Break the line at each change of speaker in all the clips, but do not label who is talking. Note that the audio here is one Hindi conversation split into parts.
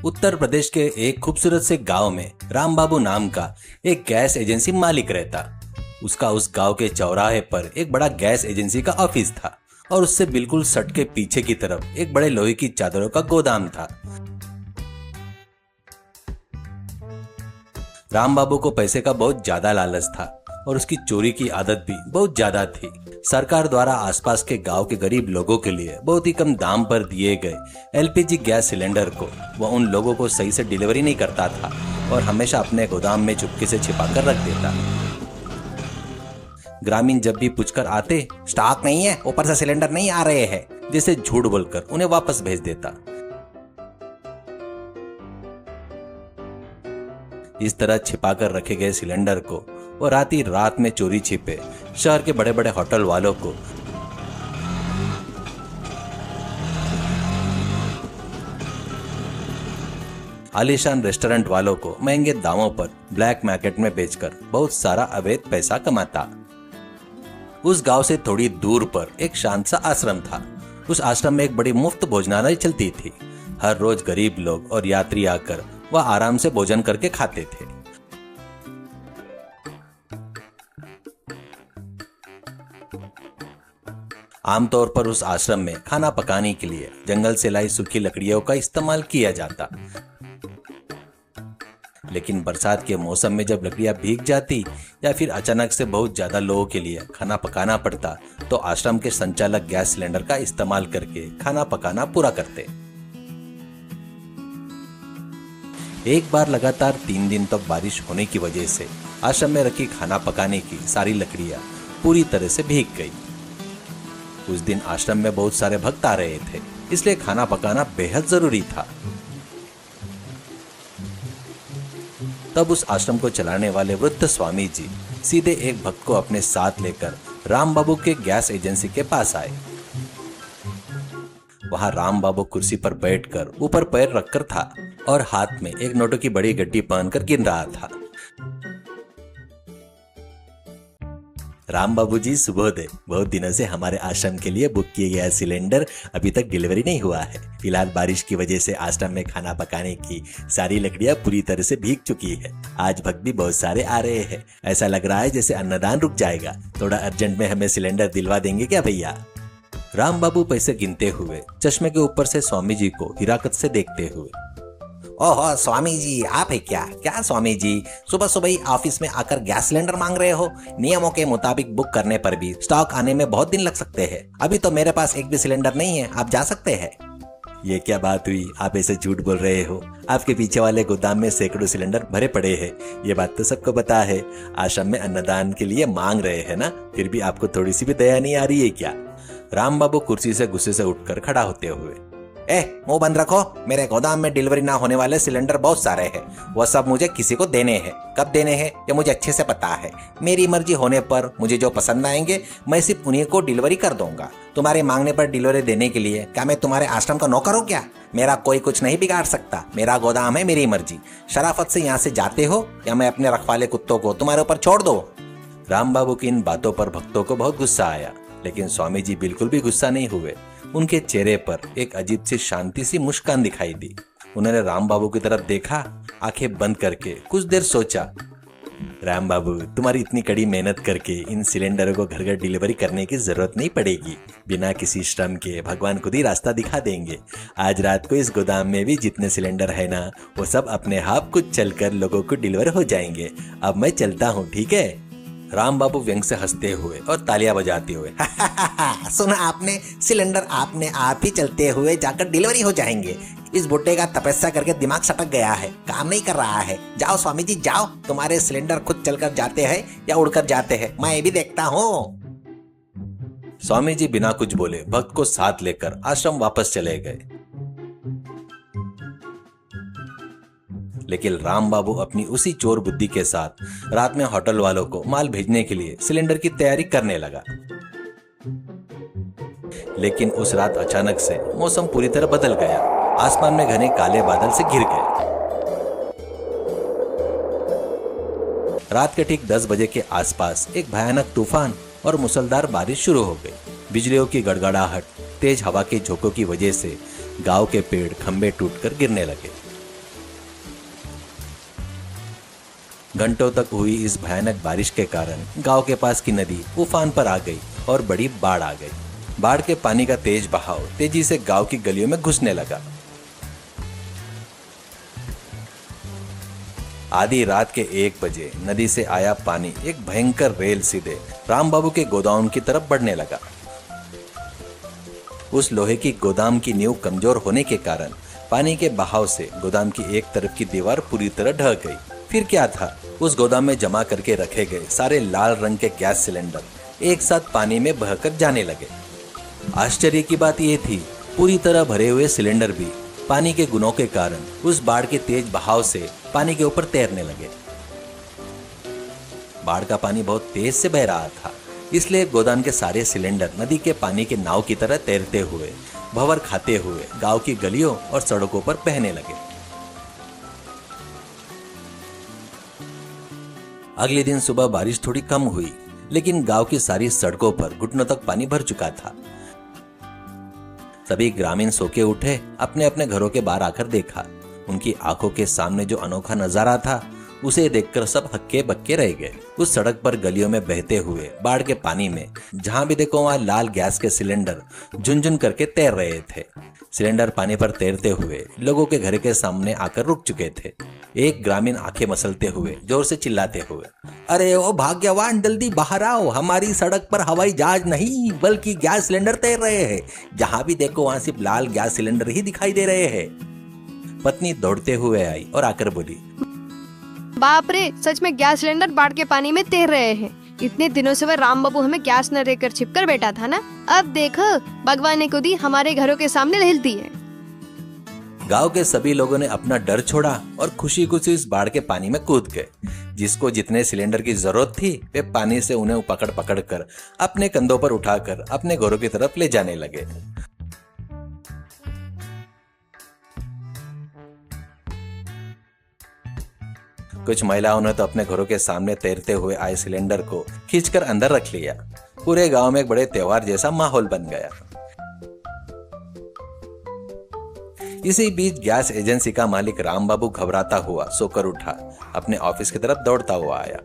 उत्तर प्रदेश के एक खूबसूरत से गांव में राम बाबू नाम का एक गैस एजेंसी मालिक रहता। उसका उस गांव के चौराहे पर एक बड़ा गैस एजेंसी का ऑफिस था और उससे बिल्कुल सट के पीछे की तरफ एक बड़े लोहे की चादरों का गोदाम था। राम बाबू को पैसे का बहुत ज्यादा लालच था और उसकी चोरी की आदत भी बहुत ज्यादा थी। सरकार द्वारा आसपास के गांव के गरीब लोगों के लिए बहुत ही कम दाम पर दिए गए एलपीजी गैस सिलेंडर को वह उन लोगों को सही से डिलीवरी नहीं करता था और हमेशा अपने गोदाम में चुपके से छिपा कर रख देता। ग्रामीण जब भी पूछकर आते, स्टॉक नहीं है, ऊपर से सिलेंडर नहीं आ रहे हैं, जिसे झूठ बोलकर उन्हें वापस भेज देता। इस तरह छिपा कर रखे गए सिलेंडर को वो रात में चोरी छिपे शहर के बड़े बड़े होटल वालों को, आलीशान रेस्टोरेंट वालों को महंगे दामों पर ब्लैक मार्केट में बेचकर बहुत सारा अवैध पैसा कमाता। उस गांव से थोड़ी दूर पर एक शांत सा आश्रम था। उस आश्रम में एक बड़ी मुफ्त भोजनालय चलती थी। हर रोज गरीब लोग और यात्री आकर वह आराम से भोजन करके खाते थे। आमतौर पर उस आश्रम में खाना पकाने के लिए जंगल से लाई सूखी लकड़ियों का इस्तेमाल किया जाता। लेकिन बरसात के मौसम में जब लकड़ियां भीग जाती या फिर अचानक से बहुत ज्यादा लोगों के लिए खाना पकाना पड़ता तो आश्रम के संचालक गैस सिलेंडर का इस्तेमाल करके खाना पकाना पूरा करते। एक बार लगातार 3 दिन तक बारिश होने की वजह से आश्रम में रखी खाना पकाने की सारी लकड़ियां पूरी तरह से भीग गई। उस दिन आश्रम में बहुत सारे भक्त आ रहे थे, इसलिए खाना पकाना बेहद जरूरी था। तब उस आश्रम को चलाने वाले वृद्ध स्वामी जी सीधे एक भक्त को अपने साथ लेकर राम बाबू के गैस एजेंसी के पास आए। वहां राम बाबू कुर्सी पर बैठकर ऊपर पैर रखकर था और हाथ में एक नोटों की बड़ी गड्डी पहनकर गिन रहा था। राम बाबू जी शुभोदय। बहुत दिनों से हमारे आश्रम के लिए बुक किया गया सिलेंडर अभी तक डिलीवरी नहीं हुआ है। फिलहाल बारिश की वजह से आश्रम में खाना पकाने की सारी लकड़ियां पूरी तरह से भीग चुकी है। आज भक्त भी बहुत सारे आ रहे हैं। ऐसा लग रहा है जैसे अन्नदान रुक जाएगा। थोड़ा अर्जेंट में हमें सिलेंडर दिलवा देंगे क्या भैया? राम बाबू पैसे गिनते हुए चश्मे के ऊपर से स्वामी जी को हिराकत से देखते हुए,
ओहो स्वामी जी, आप है क्या? क्या स्वामी जी, सुबह सुबह ही ऑफिस में आकर गैस सिलेंडर मांग रहे हो? नियमों के मुताबिक बुक करने पर भी स्टॉक आने में बहुत दिन लग सकते हैं। अभी तो मेरे पास एक भी सिलेंडर नहीं है, आप जा सकते हैं।
ये क्या बात हुई? आप ऐसे झूठ बोल रहे हो। आपके पीछे वाले गोदाम में सैकड़ों सिलेंडर भरे पड़े हैं। ये बात तो सबको पता है। आश्रम में अन्नदान के लिए मांग रहे हैं ना, फिर भी आपको थोड़ी सी भी दया नहीं आ रही है क्या? राम बाबू कुर्सी से गुस्से से उठकर खड़ा होते हुए,
मुंह बंद रखो। मेरे गोदाम में डिलीवरी ना होने वाले सिलेंडर बहुत सारे हैं। वो सब मुझे किसी को देने हैं। कब देने हैं ये मुझे अच्छे से पता है। मेरी मर्जी होने पर मुझे जो पसंद आएंगे मैं सिर्फ उन्हीं को डिलीवरी कर दूंगा। तुम्हारे मांगने पर डिलीवरी देने के लिए क्या मैं तुम्हारे आश्रम का नौकर हूँ क्या? मेरा कोई कुछ नहीं बिगाड़ सकता। मेरा गोदाम है, मेरी मर्जी। शराफत से यहाँ से जाते हो या मैं अपने रखवाले कुत्तों को तुम्हारे ऊपर छोड़ दो।
राम बाबू की इन बातों पर भक्तों को बहुत गुस्सा आया, लेकिन स्वामी जी बिल्कुल भी गुस्सा नहीं हुए। उनके चेहरे पर एक अजीब सी शांति सी मुस्कान दिखाई दी। उन्होंने राम बाबू की तरफ देखा, आंखें बंद करके कुछ देर सोचा। राम बाबू, तुम्हारी इतनी कड़ी मेहनत करके इन सिलेंडरों को घर घर डिलीवरी करने की जरूरत नहीं पड़ेगी। बिना किसी श्रम के भगवान खुद ही रास्ता दिखा देंगे। आज रात को इस गोदाम में भी जितने सिलेंडर है ना, वो सब अपने आप खुद चलकर लोगों को डिलीवर हो जाएंगे। अब मैं चलता हूँ, ठीक है? राम बाबू व्यंग से हंसते हुए और तालियां बजाते हुए,
सुना आपने? सिलेंडर आपने आप ही चलते हुए जाकर डिलीवरी हो जाएंगे। इस बुड्ढे का तपस्या करके दिमाग सटक गया है, काम नहीं कर रहा है। जाओ स्वामी जी जाओ, तुम्हारे सिलेंडर खुद चलकर जाते हैं या उड़कर जाते हैं मैं भी देखता हूँ।
स्वामी जी बिना कुछ बोले भक्त को साथ लेकर आश्रम वापस चले गए। लेकिन राम बाबू अपनी उसी चोर बुद्धि के साथ रात में होटल वालों को माल भेजने के लिए सिलेंडर की तैयारी करने लगा। लेकिन उस रात अचानक से मौसम पूरी तरह बदल गया। आसमान में घने काले बादल से घिर गए। रात के ठीक 10 बजे के आसपास एक भयानक तूफान और मूसलाधार बारिश शुरू हो गई। बिजलियों की गड़गड़ाहट, तेज हवा के झोंकों की वजह से गांव के पेड़ खंभे टूटकर गिरने लगे। घंटों तक हुई इस भयानक बारिश के कारण गांव के पास की नदी उफान पर आ गई और बड़ी बाढ़ आ गई। बाढ़ के पानी का तेज बहाव तेजी से गांव की गलियों में घुसने लगा। आधी रात के 1 बजे नदी से आया पानी एक भयंकर रेल सीधे राम बाबू के गोदाम की तरफ बढ़ने लगा। उस लोहे की गोदाम की नींव कमजोर होने के कारण पानी के बहाव से गोदाम की एक तरफ की दीवार पूरी तरह ढह गई। फिर क्या था, उस गोदाम में जमा करके रखे गए सारे लाल रंग के गैस सिलेंडर एक साथ पानी में बहकर जाने लगे। आश्चर्य की बात यह थी, पूरी तरह भरे हुए सिलेंडर भी पानी के गुनों के कारण उस बाढ़ के तेज बहाव से पानी के ऊपर तैरने लगे। बाढ़ का पानी बहुत तेज से बह रहा था, इसलिए गोदाम के सारे सिलेंडर नदी के पानी के नाव की तरह तैरते हुए भंवर खाते हुए गांव की गलियों और सड़कों पर बहने लगे। अगले दिन सुबह बारिश थोड़ी कम हुई, लेकिन गांव की सारी सड़कों पर घुटनों तक पानी भर चुका था। सभी ग्रामीण सो के उठे, अपने अपने घरों के बाहर आकर देखा। उनकी आंखों के सामने जो अनोखा नजारा था, उसे देखकर सब हक्के बक्के रह गए। उस सड़क पर गलियों में बहते हुए बाढ़ के पानी में जहां भी देखो वहां लाल गैस के सिलेंडर झुनझुन करके तैर रहे थे। सिलेंडर पानी पर तैरते हुए लोगों के घर के सामने आकर रुक चुके थे। एक ग्रामीण आंखें मसलते हुए जोर से चिल्लाते हुए, अरे ओ भाग्यवान, जल्दी बाहर आओ, हमारी सड़क पर हवाई जहाज नहीं बल्कि गैस सिलेंडर तैर रहे हैं। जहां भी देखो वहां सिर्फ लाल गैस सिलेंडर ही दिखाई दे रहे हैं। पत्नी दौड़ते हुए आई और आकर बोली,
बाप रे, सच में गैस सिलेंडर बाढ़ के पानी में तैर रहे हैं। इतने दिनों से वह राम बाबू हमें गैस न देकर छिपकर बैठा था ना, अब देखो भगवान ने खुद ही हमारे घरों के सामने हिल दी है।
गांव के सभी लोगों ने अपना डर छोड़ा और खुशी खुशी इस बाढ़ के पानी में कूद गए। जिसको जितने सिलेंडर की जरूरत थी, वे पानी से उन्हें पकड़ पकड़ कर अपने कंधों पर उठाकर अपने घरों की तरफ ले जाने लगे। कुछ महिलाओं ने तो अपने घरों के सामने तैरते हुए आए सिलेंडर को खींचकर अंदर रख लिया। पूरे गांव में एक बड़े त्योहार जैसा माहौल बन गया। इसी बीच गैस एजेंसी का मालिक राम बाबू घबराता हुआ सोकर उठा, अपने ऑफिस की तरफ दौड़ता हुआ आया।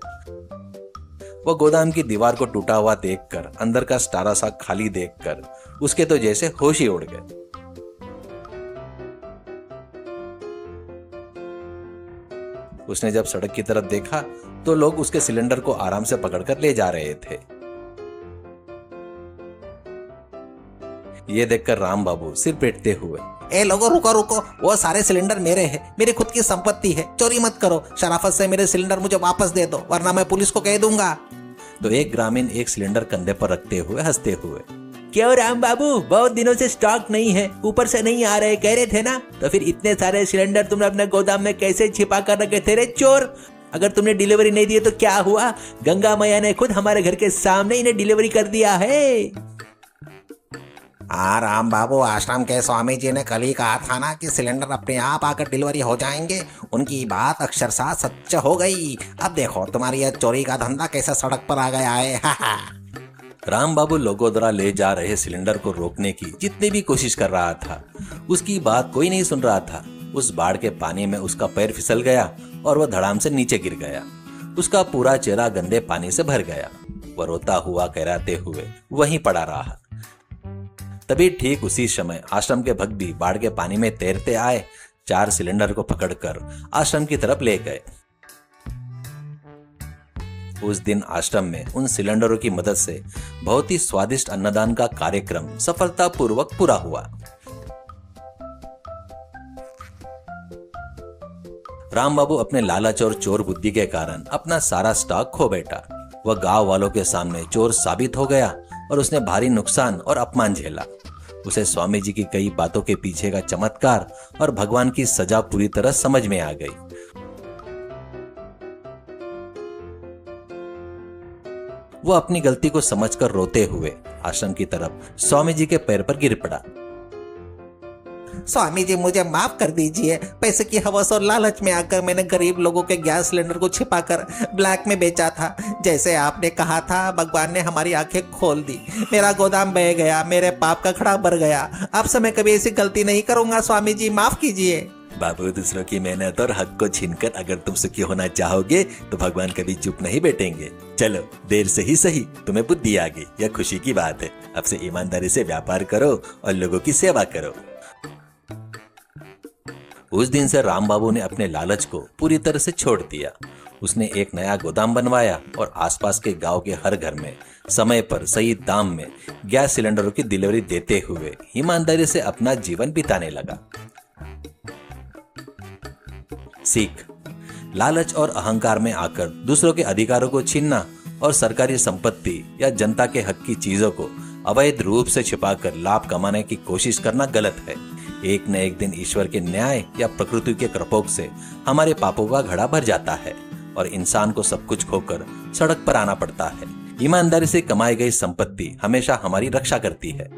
वो गोदाम की दीवार को टूटा हुआ देखकर, अंदर का सारा सा खाली देखकर उसके तो जैसे होश ही उड़ गए। उसने जब सड़क की तरफ देखा तो लोग उसके सिलेंडर को आराम से पकड़कर ले जा रहे थे। ये देखकर राम बाबू सिर पीटते हुए,
ए लोगों, रुको रुको, वो सारे सिलेंडर मेरे हैं, मेरी खुद की संपत्ति है, चोरी मत करो, शराफत से मेरे सिलेंडर मुझे वापस दे दो, वरना मैं पुलिस को कह दूंगा।
तो एक ग्रामीण एक सिलेंडर कंधे पर रखते हुए हंसते हुए, क्यों राम बाबू, बहुत दिनों से स्टॉक नहीं है, ऊपर से नहीं आ रहे कह रहे थे ना, तो फिर इतने सारे सिलेंडर तुमने अपने गोदाम में कैसे छिपा कर रखे थे रे चोर? अगर तुमने डिलीवरी नहीं दी तो क्या हुआ? गंगा मैया ने खुद हमारे घर के सामने इन्हें डिलीवरी कर दिया है।
राम बाबू, आश्रम के स्वामी जी ने कल ही कहा था ना कि सिलेंडर अपने आप आकर डिलीवरी हो जाएंगे। उनकी बात अक्षरशः सच हो गई। अब देखो तुम्हारी यह चोरी का धंधा कैसे सड़क पर आ गया है।
राम बाबू लोगों द्वारा ले जा रहे सिलेंडर को रोकने की जितनी भी कोशिश कर रहा था, उसकी बात कोई नहीं सुन रहा था। उस बाढ़ के पानी में उसका पैर फिसल गया और वह धड़ाम से नीचे गिर गया। उसका पूरा चेहरा गंदे पानी से भर गया। वह रोता हुआ कहराते हुए वहीं पड़ा रहा। तभी ठीक उसी समय आश्रम के भक्त भी बाढ़ के पानी में तैरते आए, 4 सिलेंडर को पकड़कर आश्रम की तरफ ले गए। उस दिन आश्रम में उन सिलेंडरों की मदद से बहुत ही स्वादिष्ट अन्नदान का कार्यक्रम सफलतापूर्वक पूरा हुआ। राम बाबू अपने लालच और चोर बुद्धि के कारण अपना सारा स्टॉक खो बैठा। वह गांव वालों के सामने चोर साबित हो गया और उसने भारी नुकसान और अपमान झेला। उसे स्वामी जी की कई बातों के पीछे का चमत्कार और भगवान की सजा पूरी तरह समझ में आ गई। वो अपनी गलती को समझकर रोते हुए आश्रम की तरफ स्वामी जी के पैर पर गिर पड़ा।
स्वामी जी, मुझे माफ कर दीजिए। पैसे की हवस और लालच में आकर मैंने गरीब लोगों के गैस सिलेंडर को छिपाकर ब्लैक में बेचा था। जैसे आपने कहा था, भगवान ने हमारी आंखें खोल दी। मेरा गोदाम बह गया, मेरे पाप का खड़ा भर गया। अब से मैं कभी ऐसी गलती नहीं करूंगा। स्वामी जी, माफ कीजिए।
बाबू, दूसरों की मेहनत और हक को छीनकर अगर तुम सुखी होना चाहोगे तो भगवान कभी चुप नहीं बैठेंगे। चलो, देर से ही सही तुम्हें बुद्धि आ गई, यह खुशी की बात है। अब से ईमानदारी से व्यापार करो और लोगों की सेवा करो। उस दिन से राम बाबू ने अपने लालच को पूरी तरह से छोड़ दिया। उसने एक नया गोदाम बनवाया और आसपास के गांव के हर घर में समय पर सही दाम में गैस सिलेंडरों की डिलीवरी देते हुए ईमानदारी से अपना जीवन बिताने लगा। सीख: लालच और अहंकार में आकर दूसरों के अधिकारों को छीनना और सरकारी संपत्ति या जनता के हक की चीजों को अवैध रूप से छिपाकर लाभ कमाने की कोशिश करना गलत है। एक न एक दिन ईश्वर के न्याय या प्रकृति के प्रकोप से हमारे पापों का घड़ा भर जाता है और इंसान को सब कुछ खोकर सड़क पर आना पड़ता है। ईमानदारी से कमाई गई संपत्ति हमेशा हमारी रक्षा करती है।